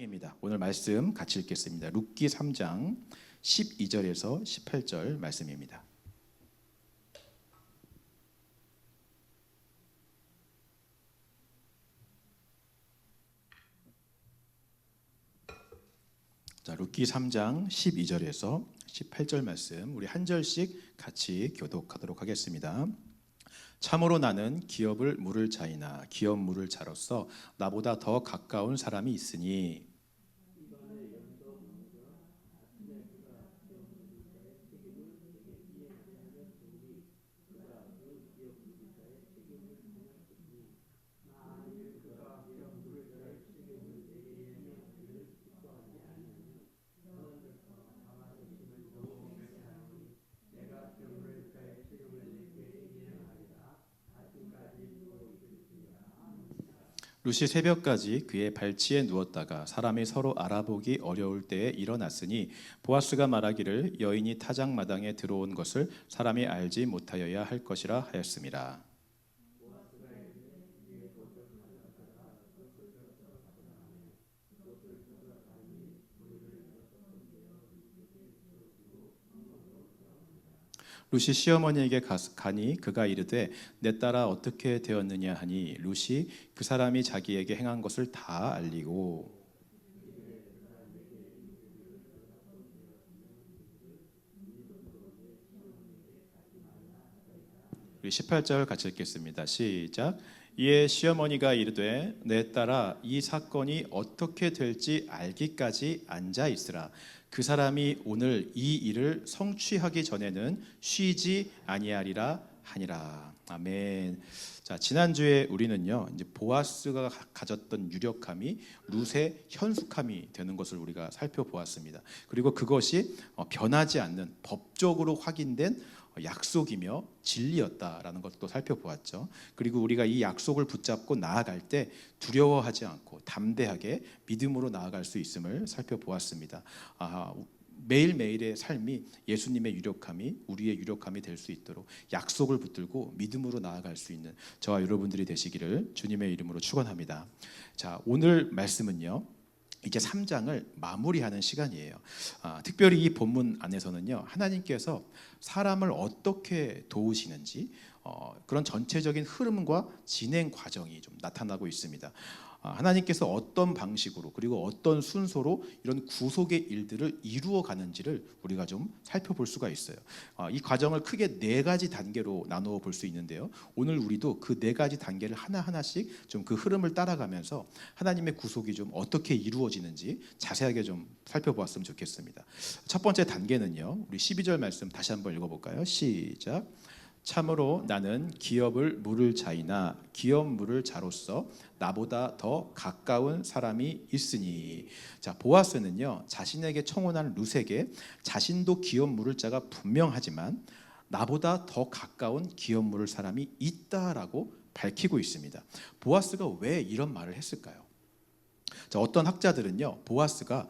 입니다. 오늘 말씀 같이 읽겠습니다. 룻기 3장 12절에서 18절 말씀입니다. 자, 룻기 3장 12절에서 18절 말씀 우리 한 절씩 같이 교독하도록 하겠습니다. 참으로 나는 기업을 물을 자이나 기업 물을 자로서 나보다 더 가까운 사람이 있으니 룻이 새벽까지 그의 발치에 누웠다가 사람이 서로 알아보기 어려울 때에 일어났으니 보아스가 말하기를 여인이 타작마당에 들어온 것을 사람이 알지 못하여야 할 것이라 하였음이라. 룻이 시어머니에게 가니 그가 이르되 내 딸아 어떻게 되었느냐 하니 룻이 그 사람이 자기에게 행한 것을 다 알리고 우리 18절 같이 읽겠습니다. 시작. 이에 시어머니가 이르되 내 딸아 이 사건이 어떻게 될지 알기까지 앉아 있으라. 그 사람이 오늘 이 일을 성취하기 전에는 쉬지 아니하리라 하니라. 아멘. 자, 지난주에 우리는요 이제 보아스가 가졌던 유력함이 룻의 현숙함이 되는 것을 우리가 살펴보았습니다. 그리고 그것이 변하지 않는 법적으로 확인된 약속이며 진리였다라는 것도 살펴보았죠. 그리고 우리가 이 약속을 붙잡고 나아갈 때 두려워하지 않고 담대하게 믿음으로 나아갈 수 있음을 살펴보았습니다. 매일매일의 삶이 예수님의 유력함이 우리의 유력함이 될 수 있도록 약속을 붙들고 믿음으로 나아갈 수 있는 저와 여러분들이 되시기를 주님의 이름으로 축원합니다. 자, 오늘 말씀은요 이제 3장을 마무리하는 시간이에요. 특별히 이 본문 안에서는요 하나님께서 사람을 어떻게 도우시는지 그런 전체적인 흐름과 진행 과정이 좀 나타나고 있습니다. 하나님께서 어떤 방식으로 그리고 어떤 순서로 이런 구속의 일들을 이루어 가는지를 우리가 좀 살펴볼 수가 있어요. 이 과정을 크게 네 가지 단계로 나누어 볼 수 있는데요. 오늘 우리도 그 네 가지 단계를 하나하나씩 좀 그 흐름을 따라가면서 하나님의 구속이 좀 어떻게 이루어지는지 자세하게 좀 살펴보았으면 좋겠습니다. 첫 번째 단계는요. 우리 12절 말씀 다시 한번 읽어볼까요? 시작. 참으로 나는 기업을 물을 자이나 기업 물을 자로서 나보다 더 가까운 사람이 있으니. 자, 보아스는요 자신에게 청혼한 룻에게 자신도 기업 물을 자가 분명하지만 나보다 더 가까운 기업 물을 사람이 있다라고 밝히고 있습니다. 보아스가 왜 이런 말을 했을까요? 자, 어떤 학자들은요 보아스가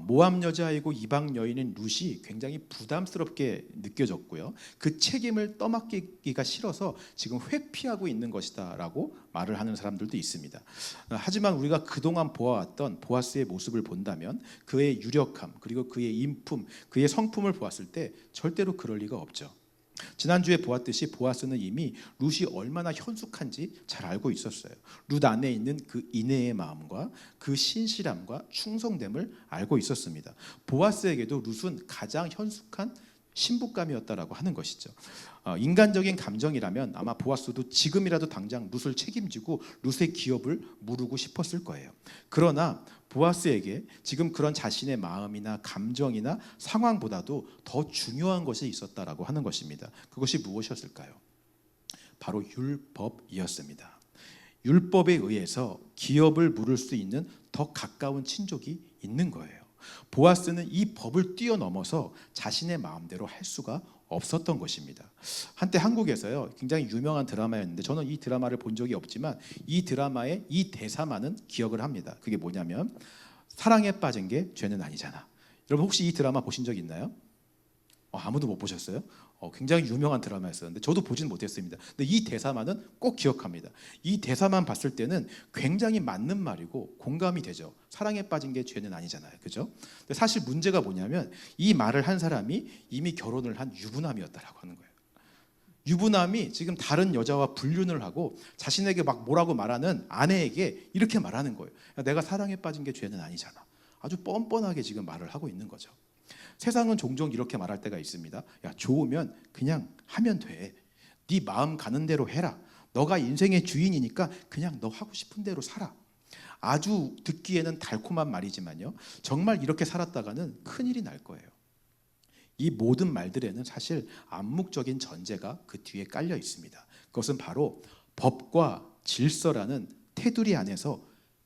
모압 여자이고 이방 여인인 룻이 굉장히 부담스럽게 느껴졌고요 그 책임을 떠맡기기가 싫어서 지금 회피하고 있는 것이다 라고 말을 하는 사람들도 있습니다. 하지만 우리가 그동안 보아왔던 보아스의 모습을 본다면 그의 유력함 그리고 그의 인품 그의 성품을 보았을 때 절대로 그럴 리가 없죠. 지난주에 보았듯이 보아스는 이미 룻이 얼마나 현숙한지 잘 알고 있었어요. 룻 안에 있는 그 인애의 마음과 그 신실함과 충성됨을 알고 있었습니다. 보아스에게도 룻은 가장 현숙한 신부감이었다라고 하는 것이죠. 인간적인 감정이라면 아마 보아스도 지금이라도 당장 룻을 책임지고 룻의 기업을 무르고 싶었을 거예요. 그러나 보아스에게 지금 그런 자신의 마음이나 감정이나 상황보다도 더 중요한 것이 있었다라고 하는 것입니다. 그것이 무엇이었을까요? 바로 율법이었습니다. 율법에 의해서 기업을 물을 수 있는 더 가까운 친족이 있는 거예요. 보아스는 이 법을 뛰어넘어서 자신의 마음대로 할 수가 없었던 것입니다. 한때 한국에서요 굉장히 유명한 드라마였는데 저는 이 드라마를 본 적이 없지만 이 드라마의 이 대사만은 기억을 합니다. 그게 뭐냐면 사랑에 빠진 게 죄는 아니잖아. 여러분 혹시 이 드라마 보신 적 있나요? 아무도 못 보셨어요? 굉장히 유명한 드라마였었는데 저도 보진 못했습니다. 근데 이 대사만은 꼭 기억합니다. 이 대사만 봤을 때는 굉장히 맞는 말이고 공감이 되죠. 사랑에 빠진 게 죄는 아니잖아요, 그죠? 근데 사실 문제가 뭐냐면 이 말을 한 사람이 이미 결혼을 한 유부남이었다라고 하는 거예요. 유부남이 지금 다른 여자와 불륜을 하고 자신에게 막 뭐라고 말하는 아내에게 이렇게 말하는 거예요. 야, 내가 사랑에 빠진 게 죄는 아니잖아. 아주 뻔뻔하게 지금 말을 하고 있는 거죠. 세상은 종종 이렇게 말할 때가 있습니다. 야, 좋으면 그냥 하면 돼. 네 마음 가는 대로 해라. 너가 인생의 주인이니까 그냥 너 하고 싶은 대로 살아. 아주 듣기에는 달콤한 말이지만요, 정말 이렇게 살았다가는 큰일이 날 거예요. 이 모든 말들에는 사실 암묵적인 전제가 그 뒤에 깔려 있습니다. 그것은 바로 법과 질서라는 테두리 안에서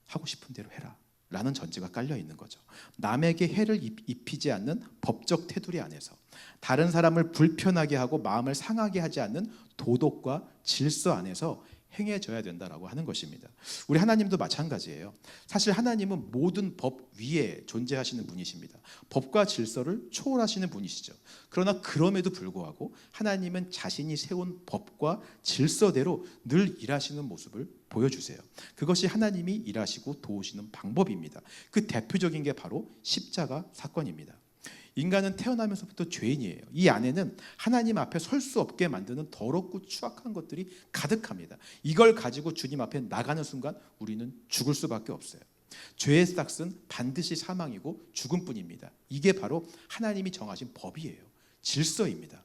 하고 싶은 대로 해라 라는 전제가 깔려 있는 거죠. 남에게 해를 입히지 않는 법적 테두리 안에서, 다른 사람을 불편하게 하고 마음을 상하게 하지 않는 도덕과 질서 안에서 행해져야 된다라고 하는 것입니다. 우리 하나님도 마찬가지예요. 사실 하나님은 모든 법 위에 존재하시는 분이십니다. 법과 질서를 초월하시는 분이시죠. 그러나 그럼에도 불구하고 하나님은 자신이 세운 법과 질서대로 늘 일하시는 모습을 보여주세요. 그것이 하나님이 일하시고 도우시는 방법입니다. 그 대표적인 게 바로 십자가 사건입니다. 인간은 태어나면서부터 죄인이에요. 이 안에는 하나님 앞에 설 수 없게 만드는 더럽고 추악한 것들이 가득합니다. 이걸 가지고 주님 앞에 나가는 순간 우리는 죽을 수밖에 없어요. 죄의 싹은 반드시 사망이고 죽음뿐입니다. 이게 바로 하나님이 정하신 법이에요. 질서입니다.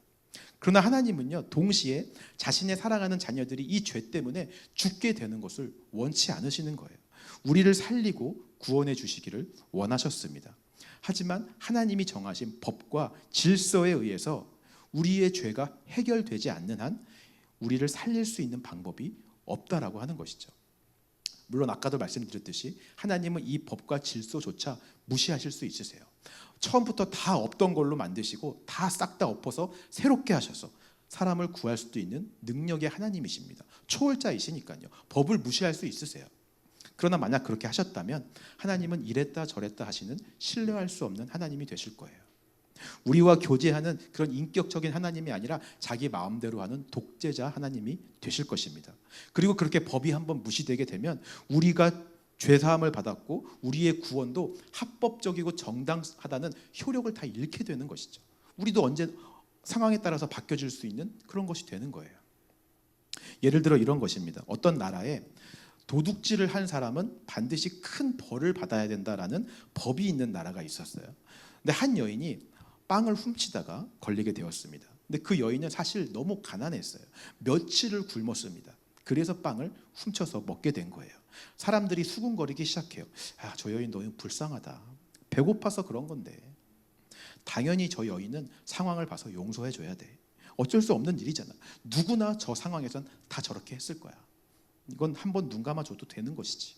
그러나 하나님은요, 동시에 자신의 사랑하는 자녀들이 이 죄 때문에 죽게 되는 것을 원치 않으시는 거예요. 우리를 살리고 구원해 주시기를 원하셨습니다. 하지만 하나님이 정하신 법과 질서에 의해서 우리의 죄가 해결되지 않는 한 우리를 살릴 수 있는 방법이 없다라고 하는 것이죠. 물론 아까도 말씀드렸듯이 하나님은 이 법과 질서조차 무시하실 수 있으세요. 처음부터 다 없던 걸로 만드시고 다 싹 다 엎어서 새롭게 하셔서 사람을 구할 수도 있는 능력의 하나님이십니다. 초월자이시니까요. 법을 무시할 수 있으세요. 그러나 만약 그렇게 하셨다면 하나님은 이랬다 저랬다 하시는 신뢰할 수 없는 하나님이 되실 거예요. 우리와 교제하는 그런 인격적인 하나님이 아니라 자기 마음대로 하는 독재자 하나님이 되실 것입니다. 그리고 그렇게 법이 한번 무시되게 되면 우리가 죄사함을 받았고 우리의 구원도 합법적이고 정당하다는 효력을 다 잃게 되는 것이죠. 우리도 언제 상황에 따라서 바뀌어질 수 있는 그런 것이 되는 거예요. 예를 들어 이런 것입니다. 어떤 나라에 도둑질을 한 사람은 반드시 큰 벌을 받아야 된다라는 법이 있는 나라가 있었어요. 근데 한 여인이 빵을 훔치다가 걸리게 되었습니다. 근데 그 여인은 사실 너무 가난했어요. 며칠을 굶었습니다. 그래서 빵을 훔쳐서 먹게 된 거예요. 사람들이 수군거리기 시작해요. 아, 저 여인 너무 불쌍하다. 배고파서 그런 건데. 당연히 저 여인은 상황을 봐서 용서해줘야 돼. 어쩔 수 없는 일이잖아. 누구나 저 상황에선 다 저렇게 했을 거야. 이건 한번 눈 감아줘도 되는 것이지.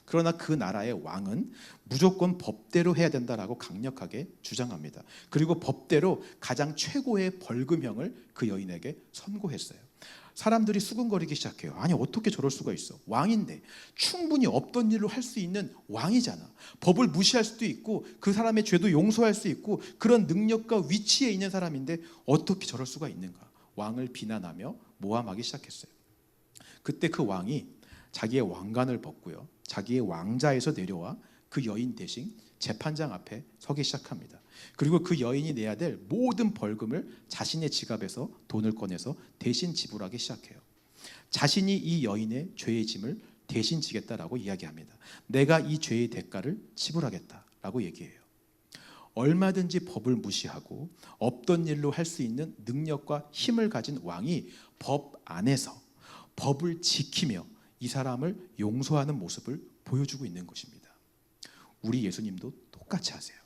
그러나 그 나라의 왕은 무조건 법대로 해야 된다라고 강력하게 주장합니다. 그리고 법대로 가장 최고의 벌금형을 그 여인에게 선고했어요. 사람들이 수군거리기 시작해요. 아니 어떻게 저럴 수가 있어. 왕인데 충분히 없던 일로 할 수 있는 왕이잖아. 법을 무시할 수도 있고 그 사람의 죄도 용서할 수 있고 그런 능력과 위치에 있는 사람인데 어떻게 저럴 수가 있는가. 왕을 비난하며 모함하기 시작했어요. 그때 그 왕이 자기의 왕관을 벗고요, 자기의 왕자에서 내려와 그 여인 대신 재판장 앞에 서기 시작합니다. 그리고 그 여인이 내야 될 모든 벌금을 자신의 지갑에서 돈을 꺼내서 대신 지불하기 시작해요. 자신이 이 여인의 죄의 짐을 대신 지겠다라고 이야기합니다. 내가 이 죄의 대가를 지불하겠다라고 얘기해요. 얼마든지 법을 무시하고 없던 일로 할 수 있는 능력과 힘을 가진 왕이 법 안에서 법을 지키며 이 사람을 용서하는 모습을 보여주고 있는 것입니다. 우리 예수님도 똑같이 하세요.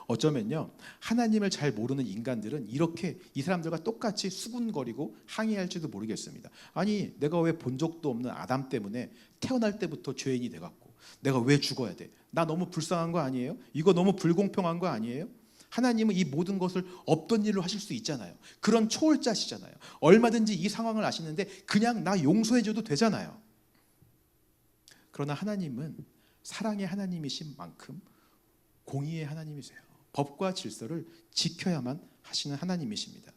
어쩌면요, 하나님을 잘 모르는 인간들은 이렇게 이 사람들과 똑같이 수군거리고 항의할지도 모르겠습니다. 아니 내가 왜 본 적도 없는 아담 때문에 태어날 때부터 죄인이 돼갖고 내가 왜 죽어야 돼? 나 너무 불쌍한 거 아니에요? 이거 너무 불공평한 거 아니에요? 하나님은 이 모든 것을 없던 일로 하실 수 있잖아요. 그런 초월자시잖아요. 얼마든지 이 상황을 아시는데 그냥 나 용서해줘도 되잖아요. 그러나 하나님은 사랑의 하나님이신 만큼 공의의 하나님이세요. 법과 질서를 지켜야만 하시는 하나님이십니다.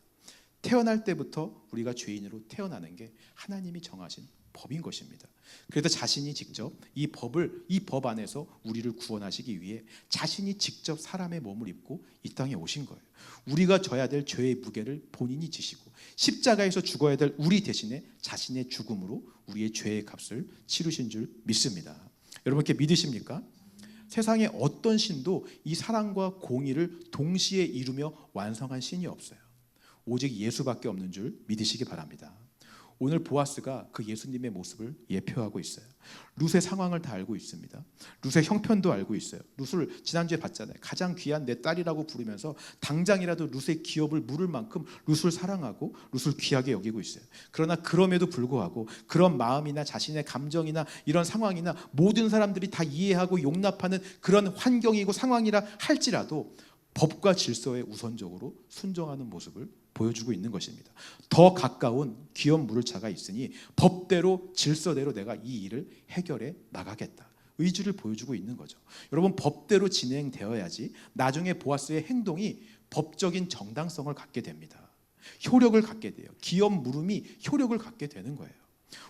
태어날 때부터 우리가 죄인으로 태어나는 게 하나님이 정하신 법인 것입니다. 그래서 자신이 직접 이 법 안에서 우리를 구원하시기 위해 자신이 직접 사람의 몸을 입고 이 땅에 오신 거예요. 우리가 져야 될 죄의 무게를 본인이 지시고 십자가에서 죽어야 될 우리 대신에 자신의 죽음으로 우리의 죄의 값을 치르신 줄 믿습니다. 여러분 이렇게 믿으십니까? 세상에 어떤 신도 이 사랑과 공의를 동시에 이루며 완성한 신이 없어요. 오직 예수밖에 없는 줄 믿으시기 바랍니다. 오늘 보아스가 그 예수님의 모습을 예표하고 있어요. 룻의 상황을 다 알고 있습니다. 룻의 형편도 알고 있어요. 룻을 지난주에 봤잖아요. 가장 귀한 내 딸이라고 부르면서 당장이라도 룻의 기업을 물을 만큼 룻을 사랑하고 룻을 귀하게 여기고 있어요. 그러나 그럼에도 불구하고 그런 마음이나 자신의 감정이나 이런 상황이나 모든 사람들이 다 이해하고 용납하는 그런 환경이고 상황이라 할지라도 법과 질서에 우선적으로 순종하는 모습을 보여주고 있는 것입니다. 더 가까운 기업 물을 차가 있으니 법대로 질서대로 내가 이 일을 해결해 나가겠다. 의지를 보여주고 있는 거죠. 여러분 법대로 진행되어야지 나중에 보아스의 행동이 법적인 정당성을 갖게 됩니다. 효력을 갖게 돼요. 기업 물음이 효력을 갖게 되는 거예요.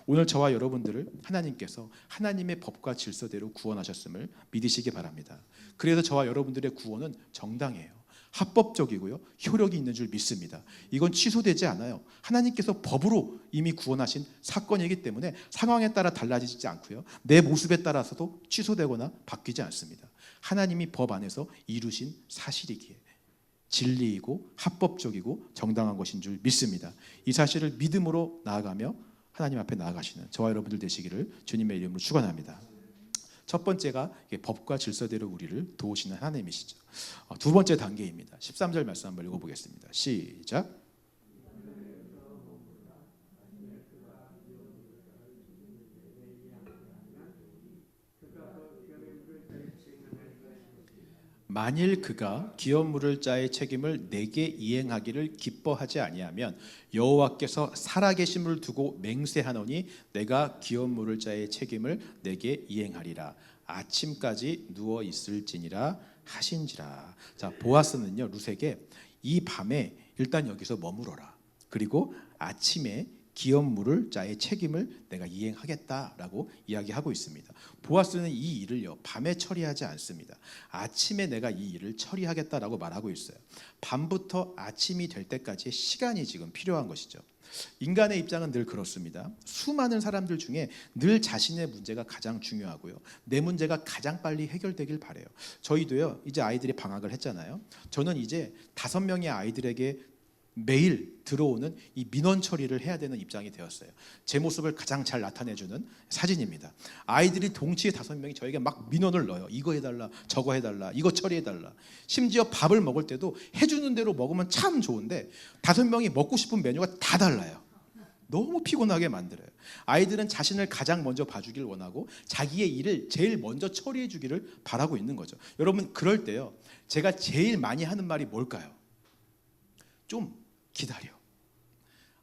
오늘 저와 여러분들을 하나님께서 하나님의 법과 질서대로 구원하셨음을 믿으시기 바랍니다. 그래서 저와 여러분들의 구원은 정당해요. 합법적이고요. 효력이 있는 줄 믿습니다. 이건 취소되지 않아요. 하나님께서 법으로 이미 구원하신 사건이기 때문에 상황에 따라 달라지지 않고요. 내 모습에 따라서도 취소되거나 바뀌지 않습니다. 하나님이 법 안에서 이루신 사실이기에 진리이고 합법적이고 정당한 것인 줄 믿습니다. 이 사실을 믿음으로 나아가며 하나님 앞에 나아가시는 저와 여러분들 되시기를 주님의 이름으로 축원합니다. 첫 번째가 법과 질서대로 우리를 도우시는 하나님이시죠. 두 번째 단계입니다. 13절 말씀 한번 읽어보겠습니다. 시작. 만일 그가 기업 물을 자의 책임을 내게 이행하기를 기뻐하지 아니하면 여호와께서 살아계심을 두고 맹세하노니 내가 기업 물을 자의 책임을 내게 이행하리라. 아침까지 누워 있을지니라 하신지라. 자, 보아스는요 룻에게 이 밤에 일단 여기서 머무러라. 그리고 아침에 기업 물을 자의 책임을 내가 이행하겠다라고 이야기하고 있습니다. 보아스는 이 일을요 밤에 처리하지 않습니다. 아침에 내가 이 일을 처리하겠다라고 말하고 있어요. 밤부터 아침이 될 때까지의 시간이 지금 필요한 것이죠. 인간의 입장은 늘 그렇습니다. 수많은 사람들 중에 늘 자신의 문제가 가장 중요하고요. 내 문제가 가장 빨리 해결되길 바라요. 저희도요 이제 아이들이 방학을 했잖아요. 저는 이제 5명의 아이들에게 매일 들어오는 이 민원 처리를 해야 되는 입장이 되었어요. 제 모습을 가장 잘 나타내주는 사진입니다. 아이들이 동시에 5명이 저에게 막 민원을 넣어요. 이거 해달라, 저거 해달라, 이거 처리해달라. 심지어 밥을 먹을 때도 해주는 대로 먹으면 참 좋은데 5명이 먹고 싶은 메뉴가 다 달라요. 너무 피곤하게 만들어요. 아이들은 자신을 가장 먼저 봐주길 원하고 자기의 일을 제일 먼저 처리해 주기를 바라고 있는 거죠. 여러분 그럴 때요 제가 제일 많이 하는 말이 뭘까요? 좀 기다려.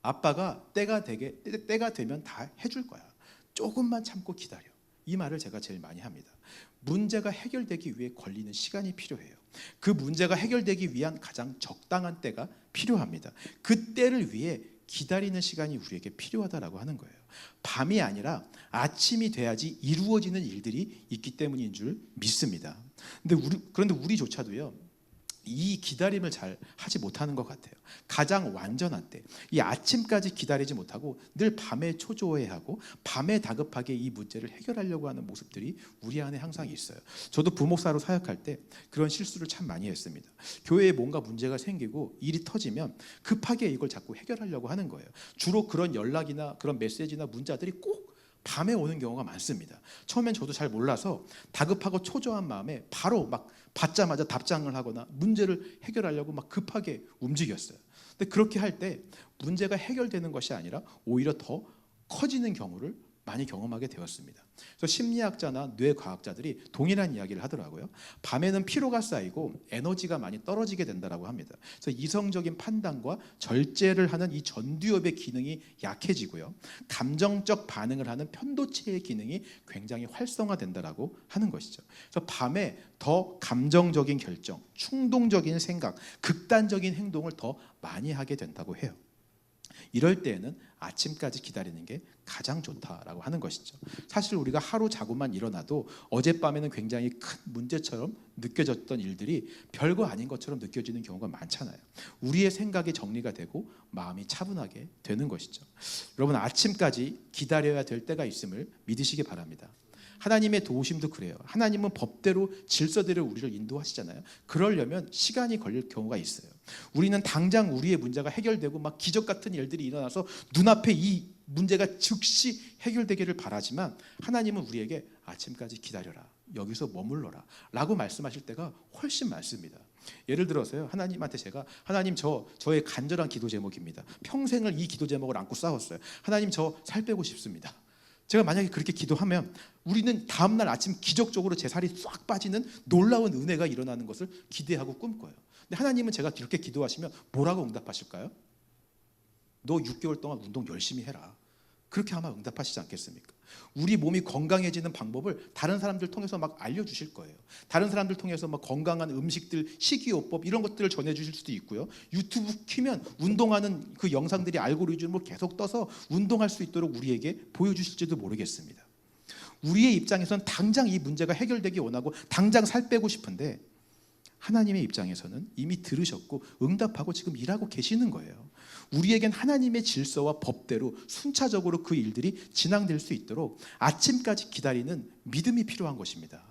아빠가 때가 되면 다 해줄 거야. 조금만 참고 기다려. 이 말을 제가 제일 많이 합니다. 문제가 해결되기 위해 걸리는 시간이 필요해요. 그 문제가 해결되기 위한 가장 적당한 때가 필요합니다. 그 때를 위해 기다리는 시간이 우리에게 필요하다라고 하는 거예요. 밤이 아니라 아침이 돼야지 이루어지는 일들이 있기 때문인 줄 믿습니다. 그런데 우리조차도요. 이 기다림을 잘 하지 못하는 것 같아요. 가장 완전한 때, 이 아침까지 기다리지 못하고 늘 밤에 초조해하고 밤에 다급하게 이 문제를 해결하려고 하는 모습들이 우리 안에 항상 있어요. 저도 부목사로 사역할 때 그런 실수를 참 많이 했습니다. 교회에 뭔가 문제가 생기고 일이 터지면 급하게 이걸 자꾸 해결하려고 하는 거예요. 주로 그런 연락이나 그런 메시지나 문자들이 꼭 밤에 오는 경우가 많습니다. 처음엔 저도 잘 몰라서 다급하고 초조한 마음에 바로 막 받자마자 답장을 하거나 문제를 해결하려고 막 급하게 움직였어요. 근데 그렇게 할 때 문제가 해결되는 것이 아니라 오히려 더 커지는 경우를 많이 경험하게 되었습니다. 그래서 심리학자나 뇌과학자들이 동일한 이야기를 하더라고요. 밤에는 피로가 쌓이고 에너지가 많이 떨어지게 된다고 합니다. 그래서 이성적인 판단과 절제를 하는 이 전두엽의 기능이 약해지고요. 감정적 반응을 하는 편도체의 기능이 굉장히 활성화된다고 하는 것이죠. 그래서 밤에 더 감정적인 결정, 충동적인 생각, 극단적인 행동을 더 많이 하게 된다고 해요. 이럴 때에는 아침까지 기다리는 게 가장 좋다라고 하는 것이죠. 사실 우리가 하루 자고만 일어나도 어젯밤에는 굉장히 큰 문제처럼 느껴졌던 일들이 별거 아닌 것처럼 느껴지는 경우가 많잖아요. 우리의 생각이 정리가 되고 마음이 차분하게 되는 것이죠. 여러분, 아침까지 기다려야 될 때가 있음을 믿으시기 바랍니다. 하나님의 도우심도 그래요. 하나님은 법대로 질서대로 우리를 인도하시잖아요. 그러려면 시간이 걸릴 경우가 있어요. 우리는 당장 우리의 문제가 해결되고 막 기적 같은 일들이 일어나서 눈앞에 이 문제가 즉시 해결되기를 바라지만, 하나님은 우리에게 아침까지 기다려라, 여기서 머물러라 라고 말씀하실 때가 훨씬 많습니다. 예를 들어서요, 하나님한테 제가, 하나님 저의 간절한 기도 제목입니다. 평생을 이 기도 제목을 안고 싸웠어요. 하나님 저 살 빼고 싶습니다. 제가 만약에 그렇게 기도하면 우리는 다음날 아침 기적적으로 제 살이 싹 빠지는 놀라운 은혜가 일어나는 것을 기대하고 꿈꿔요. 근데 하나님은 제가 그렇게 기도하시면 뭐라고 응답하실까요? 너 6개월 동안 운동 열심히 해라. 그렇게 아마 응답하시지 않겠습니까? 우리 몸이 건강해지는 방법을 다른 사람들 통해서 막 알려주실 거예요. 다른 사람들 통해서 막 건강한 음식들, 식이요법 이런 것들을 전해주실 수도 있고요. 유튜브 키면 운동하는 그 영상들이 알고리즘으로 계속 떠서 운동할 수 있도록 우리에게 보여주실지도 모르겠습니다. 우리의 입장에서는 당장 이 문제가 해결되기 원하고 당장 살 빼고 싶은데, 하나님의 입장에서는 이미 들으셨고 응답하고 지금 일하고 계시는 거예요. 우리에겐 하나님의 질서와 법대로 순차적으로 그 일들이 진행될 수 있도록 아침까지 기다리는 믿음이 필요한 것입니다.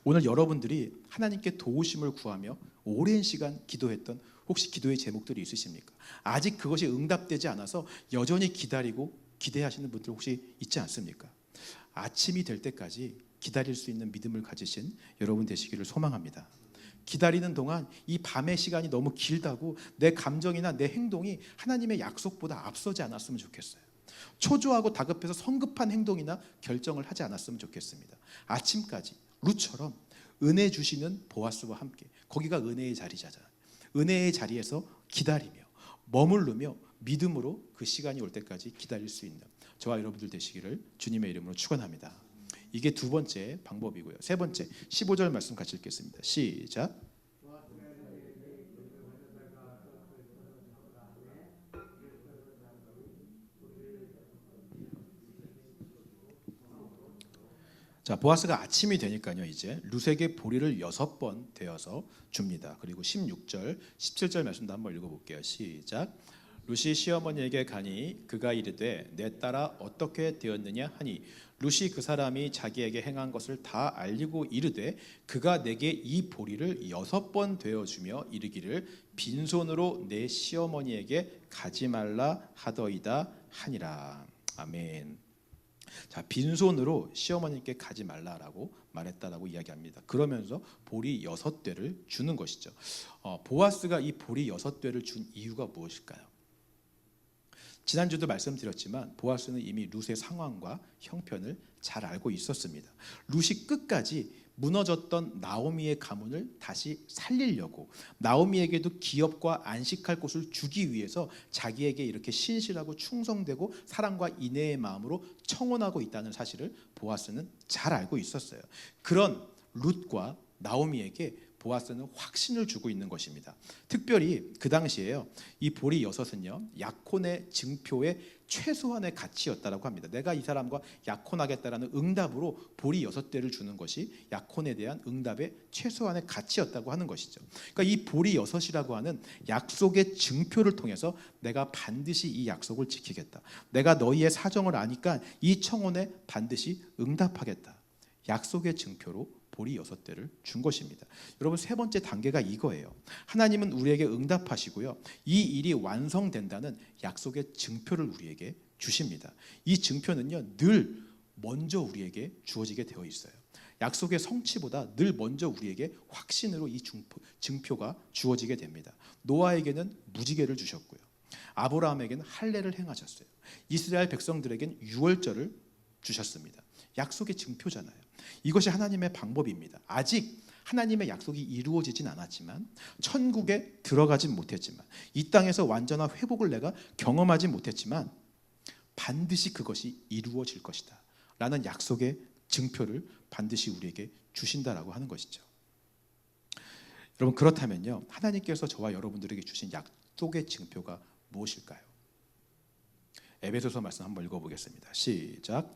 오늘 여러분들이 하나님께 도우심을 구하며 오랜 시간 기도했던 혹시 기도의 제목들이 있으십니까? 아직 그것이 응답되지 않아서 여전히 기다리고 기대하시는 분들 혹시 있지 않습니까? 아침이 될 때까지 기다릴 수 있는 믿음을 가지신 여러분 되시기를 소망합니다. 기다리는 동안 이 밤의 시간이 너무 길다고 내 감정이나 내 행동이 하나님의 약속보다 앞서지 않았으면 좋겠어요. 초조하고 다급해서 성급한 행동이나 결정을 하지 않았으면 좋겠습니다. 아침까지 룻처럼 은혜 주시는 보아스와 함께, 거기가 은혜의 자리잖아요. 은혜의 자리에서 기다리며 머무르며 믿음으로 그 시간이 올 때까지 기다릴 수 있는 저와 여러분들 되시기를 주님의 이름으로 축원합니다. 이게 두 번째 방법이고요. 세 번째 15절 말씀 같이 읽겠습니다. 시작. 자, 보아스가 아침이 되니까요, 이제 룻에게 보리를 6번 되어서 줍니다. 그리고 16절, 17절 말씀도 한번 읽어볼게요. 시작. 룻이 시어머니에게 가니 그가 이르되 내 딸아 어떻게 되었느냐 하니, 룻이 그 사람이 자기에게 행한 것을 다 알리고 이르되 그가 내게 이 보리를 6번 되어주며 이르기를 빈손으로 내 시어머니에게 가지 말라 하더이다 하니라. 아멘. 자, 빈손으로 시어머니께 가지 말라라고 말했다라고 이야기합니다. 그러면서 보리 6대를 주는 것이죠. 보아스가 이 보리 6대를 준 이유가 무엇일까요? 지난주도 말씀드렸지만 보아스는 이미 룻의 상황과 형편을 잘 알고 있었습니다. 룻이 끝까지 무너졌던 나오미의 가문을 다시 살리려고, 나오미에게도 기업과 안식할 곳을 주기 위해서 자기에게 이렇게 신실하고 충성되고 사랑과 인애의 마음으로 청혼하고 있다는 사실을 보아스는 잘 알고 있었어요. 그런 룻과 나오미에게 보아스는 확신을 주고 있는 것입니다. 특별히 그 당시에요, 이 보리 6은요 약혼의 증표의 최소한의 가치였다라고 합니다. 내가 이 사람과 약혼하겠다라는 응답으로 보리 6대를 주는 것이 약혼에 대한 응답의 최소한의 가치였다고 하는 것이죠. 그러니까 이 보리 6이라고 하는 약속의 증표를 통해서 내가 반드시 이 약속을 지키겠다. 내가 너희의 사정을 아니까 이 청혼에 반드시 응답하겠다. 약속의 증표로 보리 6대를 준 것입니다. 여러분, 세 번째 단계가 이거예요. 하나님은 우리에게 응답하시고요, 이 일이 완성된다는 약속의 증표를 우리에게 주십니다. 이 증표는요 늘 먼저 우리에게 주어지게 되어 있어요. 약속의 성취보다 늘 먼저 우리에게 확신으로 이 증표가 주어지게 됩니다. 노아에게는 무지개를 주셨고요, 아브라함에게는 할례를 행하셨어요. 이스라엘 백성들에게는 유월절을 주셨습니다. 약속의 증표잖아요. 이것이 하나님의 방법입니다. 아직 하나님의 약속이 이루어지진 않았지만, 천국에 들어가진 못했지만, 이 땅에서 완전한 회복을 내가 경험하지 못했지만 반드시 그것이 이루어질 것이다 라는 약속의 증표를 반드시 우리에게 주신다라고 하는 것이죠. 여러분, 그렇다면요, 하나님께서 저와 여러분들에게 주신 약속의 증표가 무엇일까요? 에베소서 말씀 한번 읽어보겠습니다. 시작.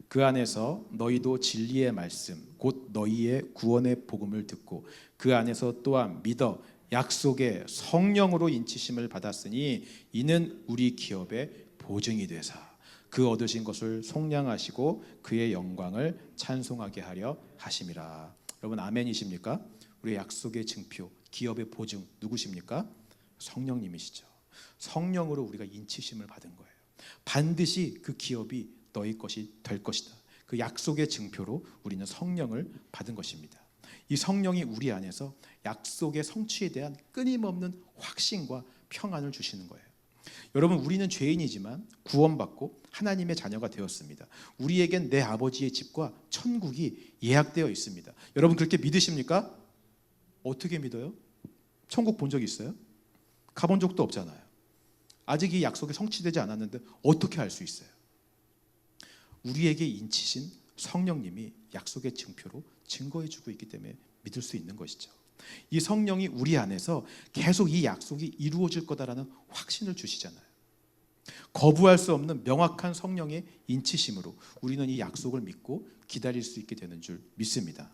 그 안에서 너희도 진리의 말씀 곧 너희의 구원의 복음을 듣고 그 안에서 또한 믿어 약속의 성령으로 인치심을 받았으니 이는 우리 기업의 보증이 되사 그 얻으신 것을 속량하시고 그의 영광을 찬송하게 하려 하심이라. 여러분, 아멘이십니까? 우리의 약속의 증표, 기업의 보증 누구십니까? 성령님이시죠. 성령으로 우리가 인치심을 받은 거예요. 반드시 그 기업이 너희 것이 될 것이다. 그 약속의 증표로 우리는 성령을 받은 것입니다. 이 성령이 우리 안에서 약속의 성취에 대한 끊임없는 확신과 평안을 주시는 거예요. 여러분, 우리는 죄인이지만 구원받고 하나님의 자녀가 되었습니다. 우리에겐 내 아버지의 집과 천국이 예약되어 있습니다. 여러분, 그렇게 믿으십니까? 어떻게 믿어요? 천국 본 적 있어요? 가본 적도 없잖아요. 아직 이 약속이 성취되지 않았는데 어떻게 알 수 있어요? 우리에게 인치신 성령님이 약속의 증표로 증거해주고 있기 때문에 믿을 수 있는 것이죠. 이 성령이 우리 안에서 계속 이 약속이 이루어질 거다라는 확신을 주시잖아요. 거부할 수 없는 명확한 성령의 인치심으로 우리는 이 약속을 믿고 기다릴 수 있게 되는 줄 믿습니다.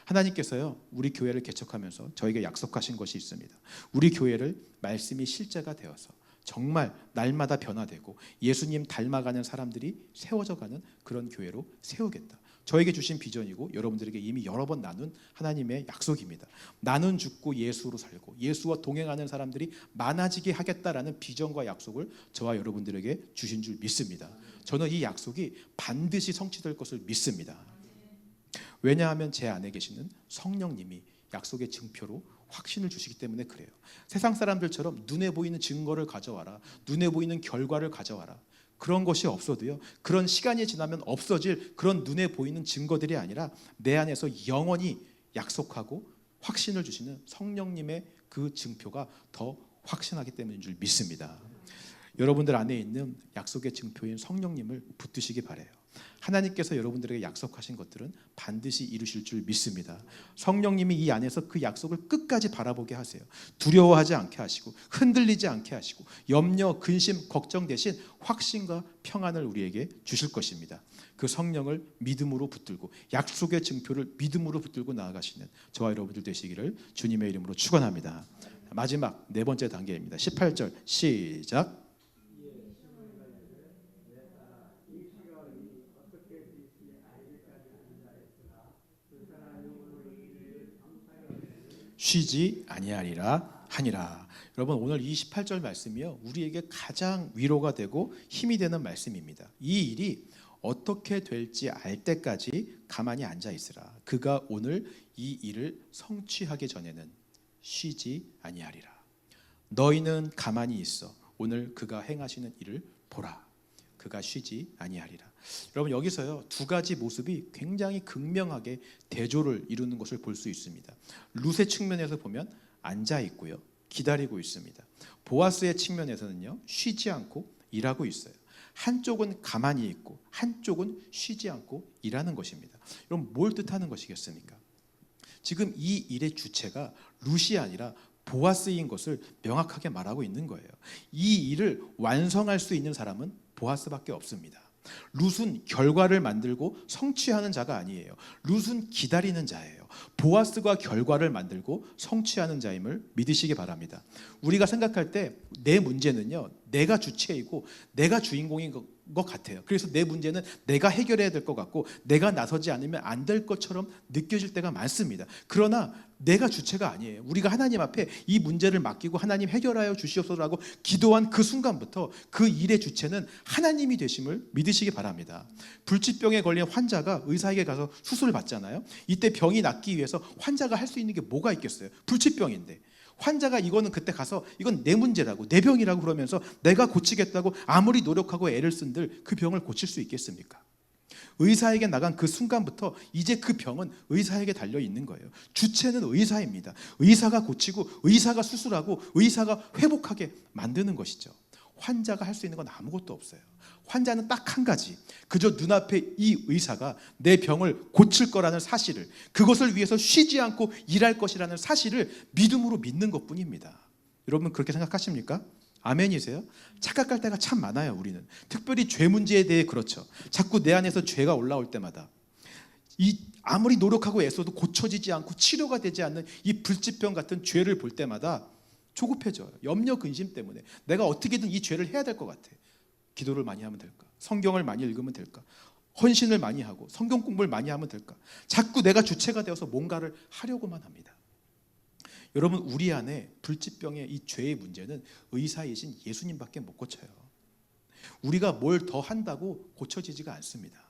하나님께서요, 우리 교회를 개척하면서 저에게 약속하신 것이 있습니다. 우리 교회를 말씀이 실제가 되어서 정말 날마다 변화되고 예수님 닮아가는 사람들이 세워져가는 그런 교회로 세우겠다. 저에게 주신 비전이고 여러분들에게 이미 여러 번 나눈 하나님의 약속입니다. 나는 죽고 예수로 살고 예수와 동행하는 사람들이 많아지게 하겠다라는 비전과 약속을 저와 여러분들에게 주신 줄 믿습니다. 저는 이 약속이 반드시 성취될 것을 믿습니다. 왜냐하면 제 안에 계시는 성령님이 약속의 증표로 확신을 주시기 때문에 그래요. 세상 사람들처럼 눈에 보이는 증거를 가져와라, 눈에 보이는 결과를 가져와라, 그런 것이 없어도요, 그런 시간이 지나면 없어질 그런 눈에 보이는 증거들이 아니라 내 안에서 영원히 약속하고 확신을 주시는 성령님의 그 증표가 더 확신하기 때문인 줄 믿습니다. 여러분들 안에 있는 약속의 증표인 성령님을 붙드시기 바라요. 하나님께서 여러분들에게 약속하신 것들은 반드시 이루실 줄 믿습니다. 성령님이 이 안에서 그 약속을 끝까지 바라보게 하세요. 두려워하지 않게 하시고 흔들리지 않게 하시고 염려, 근심, 걱정 대신 확신과 평안을 우리에게 주실 것입니다. 그 성령을 믿음으로 붙들고 약속의 증표를 믿음으로 붙들고 나아가시는 저와 여러분들 되시기를 주님의 이름으로 축원합니다. 마지막 네 번째 단계입니다. 18절 시작. 쉬지 아니하리라 하니라. 여러분, 오늘 이 18절 말씀이요, 우리에게 가장 위로가 되고 힘이 되는 말씀입니다. 이 일이 어떻게 될지 알 때까지 가만히 앉아 있으라. 그가 오늘 이 일을 성취하기 전에는 쉬지 아니하리라. 너희는 가만히 있어 오늘 그가 행하시는 일을 보라. 그가 쉬지 아니하리라. 여러분, 여기서요, 두 가지 모습이 굉장히 극명하게 대조를 이루는 것을 볼 수 있습니다. 룻의 측면에서 보면 앉아 있고요, 기다리고 있습니다. 보아스의 측면에서는요, 쉬지 않고 일하고 있어요. 한쪽은 가만히 있고 한쪽은 쉬지 않고 일하는 것입니다. 여러분, 뭘 뜻하는 것이겠습니까? 지금 이 일의 주체가 룻이 아니라 보아스인 것을 명확하게 말하고 있는 거예요. 이 일을 완성할 수 있는 사람은 보아스밖에 없습니다. 룻은 결과를 만들고 성취하는 자가 아니에요. 룻은 기다리는 자예요. 보아스가 결과를 만들고 성취하는 자임을 믿으시기 바랍니다. 우리가 생각할 때 내 문제는요, 내가 주체이고 내가 주인공인 것 같아요. 그래서 내 문제는 내가 해결해야 될 것 같고 내가 나서지 않으면 안 될 것처럼 느껴질 때가 많습니다. 그러나 내가 주체가 아니에요. 우리가 하나님 앞에 이 문제를 맡기고 하나님 해결하여 주시옵소서라고 기도한 그 순간부터 그 일의 주체는 하나님이 되심을 믿으시기 바랍니다. 불치병에 걸린 환자가 의사에게 가서 수술을 받잖아요. 이때 병이 낫기 위해서 환자가 할 수 있는 게 뭐가 있겠어요? 불치병인데 환자가 이거는 그때 가서 이건 내 문제라고, 내 병이라고 그러면서 내가 고치겠다고 아무리 노력하고 애를 쓴들 그 병을 고칠 수 있겠습니까? 의사에게 나간 그 순간부터 이제 그 병은 의사에게 달려 있는 거예요. 주체는 의사입니다. 의사가 고치고 의사가 수술하고 의사가 회복하게 만드는 것이죠. 환자가 할 수 있는 건 아무것도 없어요. 환자는 딱 한 가지, 그저 눈앞에 이 의사가 내 병을 고칠 거라는 사실을, 그것을 위해서 쉬지 않고 일할 것이라는 사실을 믿음으로 믿는 것뿐입니다. 여러분 그렇게 생각하십니까? 아멘이세요? 착각할 때가 참 많아요. 우리는 특별히 죄 문제에 대해 그렇죠. 자꾸 내 안에서 죄가 올라올 때마다 아무리 노력하고 애써도 고쳐지지 않고 치료가 되지 않는 이 불치병 같은 죄를 볼 때마다 조급해져요. 염려 근심 때문에 내가 어떻게든 이 죄를 해야 될 것 같아. 기도를 많이 하면 될까? 성경을 많이 읽으면 될까? 헌신을 많이 하고 성경 공부를 많이 하면 될까? 자꾸 내가 주체가 되어서 뭔가를 하려고만 합니다. 여러분 우리 안에 불치병의 이 죄의 문제는 의사이신 예수님밖에 못 고쳐요. 우리가 뭘 더 한다고 고쳐지지가 않습니다.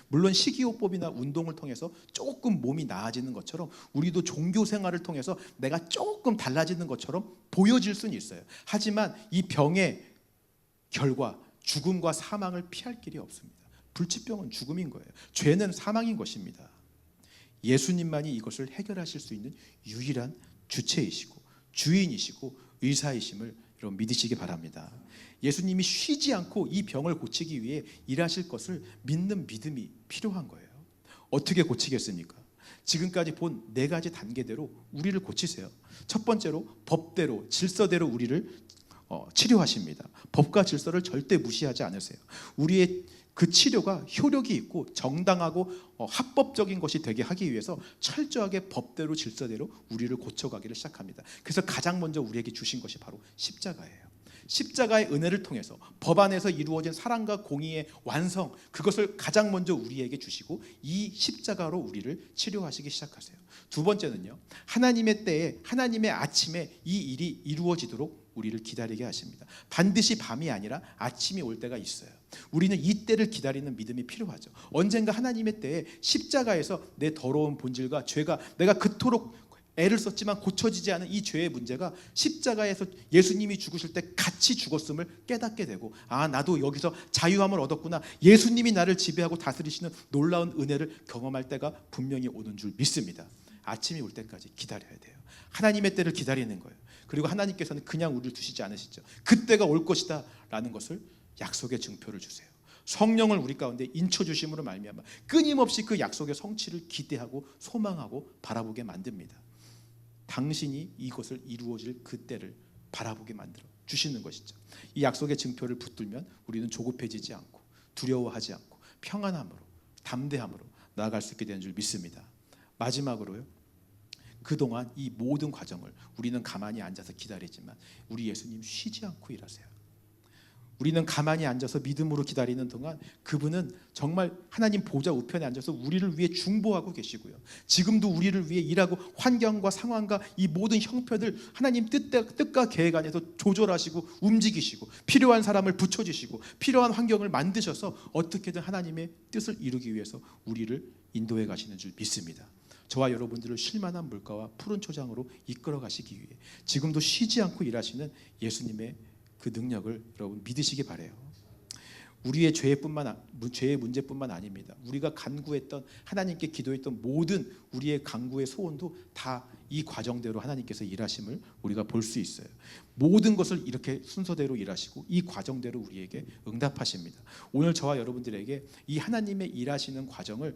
물론 식이요법이나 운동을 통해서 조금 몸이 나아지는 것처럼 우리도 종교 생활을 통해서 내가 조금 달라지는 것처럼 보여질 수는 있어요. 하지만 이 병의 결과, 죽음과 사망을 피할 길이 없습니다. 불치병은 죽음인 거예요. 죄는 사망인 것입니다. 예수님만이 이것을 해결하실 수 있는 유일한 주체이시고 주인이시고 의사이심을 여러분 믿으시기 바랍니다. 예수님이 쉬지 않고 이 병을 고치기 위해 일하실 것을 믿는 믿음이 필요한 거예요. 어떻게 고치겠습니까? 지금까지 본 4가지 단계대로 우리를 고치세요. 첫 번째로 법대로 질서대로 우리를 치료하십니다. 법과 질서를 절대 무시하지 않으세요. 우리의 그 치료가 효력이 있고 정당하고 합법적인 것이 되게 하기 위해서 철저하게 법대로 질서대로 우리를 고쳐가기를 시작합니다. 그래서 가장 먼저 우리에게 주신 것이 바로 십자가예요. 십자가의 은혜를 통해서 법 안에서 이루어진 사랑과 공의의 완성, 그것을 가장 먼저 우리에게 주시고 이 십자가로 우리를 치료하시기 시작하세요. 두 번째는요, 하나님의 때에, 하나님의 아침에 이 일이 이루어지도록 우리를 기다리게 하십니다. 반드시 밤이 아니라 아침이 올 때가 있어요. 우리는 이 때를 기다리는 믿음이 필요하죠. 언젠가 하나님의 때에 십자가에서 내 더러운 본질과 죄가, 내가 그토록 애를 썼지만 고쳐지지 않은 이 죄의 문제가 십자가에서 예수님이 죽으실 때 같이 죽었음을 깨닫게 되고, 아, 나도 여기서 자유함을 얻었구나, 예수님이 나를 지배하고 다스리시는 놀라운 은혜를 경험할 때가 분명히 오는 줄 믿습니다. 아침이 올 때까지 기다려야 돼요. 하나님의 때를 기다리는 거예요. 그리고 하나님께서는 그냥 우리를 두시지 않으시죠. 그때가 올 것이다 라는 것을 약속의 증표를 주세요. 성령을 우리 가운데 인쳐주심으로 말미암아 끊임없이 그 약속의 성취를 기대하고 소망하고 바라보게 만듭니다. 당신이 이것을 이루어질 그때를 바라보게 만들어 주시는 것이죠. 이 약속의 증표를 붙들면 우리는 조급해지지 않고 두려워하지 않고 평안함으로 담대함으로 나아갈 수 있게 되는 줄 믿습니다. 마지막으로요, 그동안 이 모든 과정을 우리는 가만히 앉아서 기다리지만 우리 예수님 쉬지 않고 일하세요. 우리는 가만히 앉아서 믿음으로 기다리는 동안 그분은 정말 하나님 보좌 우편에 앉아서 우리를 위해 중보하고 계시고요. 지금도 우리를 위해 일하고 환경과 상황과 이 모든 형편을 하나님 뜻과 계획 안에서 조절하시고 움직이시고 필요한 사람을 붙여주시고 필요한 환경을 만드셔서 어떻게든 하나님의 뜻을 이루기 위해서 우리를 인도해 가시는 줄 믿습니다. 저와 여러분들을 쉴만한 물가와 푸른 초장으로 이끌어 가시기 위해 지금도 쉬지 않고 일하시는 예수님의 그 능력을 여러분 믿으시기 바라요. 우리의 죄의 문제뿐만 아닙니다. 우리가 간구했던, 하나님께 기도했던 모든 우리의 간구의 소원도 다 이 과정대로 하나님께서 일하심을 우리가 볼 수 있어요. 모든 것을 이렇게 순서대로 일하시고 이 과정대로 우리에게 응답하십니다. 오늘 저와 여러분들에게 이 하나님의 일하시는 과정을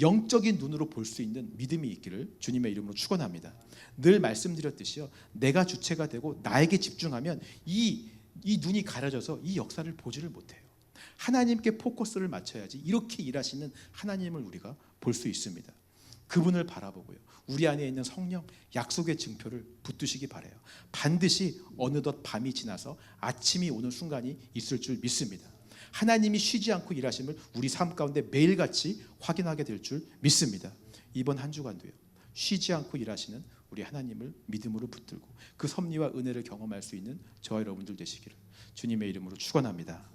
영적인 눈으로 볼 수 있는 믿음이 있기를 주님의 이름으로 축원합니다. 늘 말씀드렸듯이요, 내가 주체가 되고 나에게 집중하면 이 눈이 가려져서 이 역사를 보지를 못해요. 하나님께 포커스를 맞춰야지 이렇게 일하시는 하나님을 우리가 볼 수 있습니다. 그분을 바라보고요, 우리 안에 있는 성령, 약속의 증표를 붙드시기 바라요. 반드시 어느덧 밤이 지나서 아침이 오는 순간이 있을 줄 믿습니다. 하나님이 쉬지 않고 일하심을 우리 삶 가운데 매일같이 확인하게 될 줄 믿습니다. 이번 한 주간도요, 쉬지 않고 일하시는 우리 하나님을 믿음으로 붙들고 그 섭리와 은혜를 경험할 수 있는 저와 여러분들 되시기를 주님의 이름으로 축원합니다.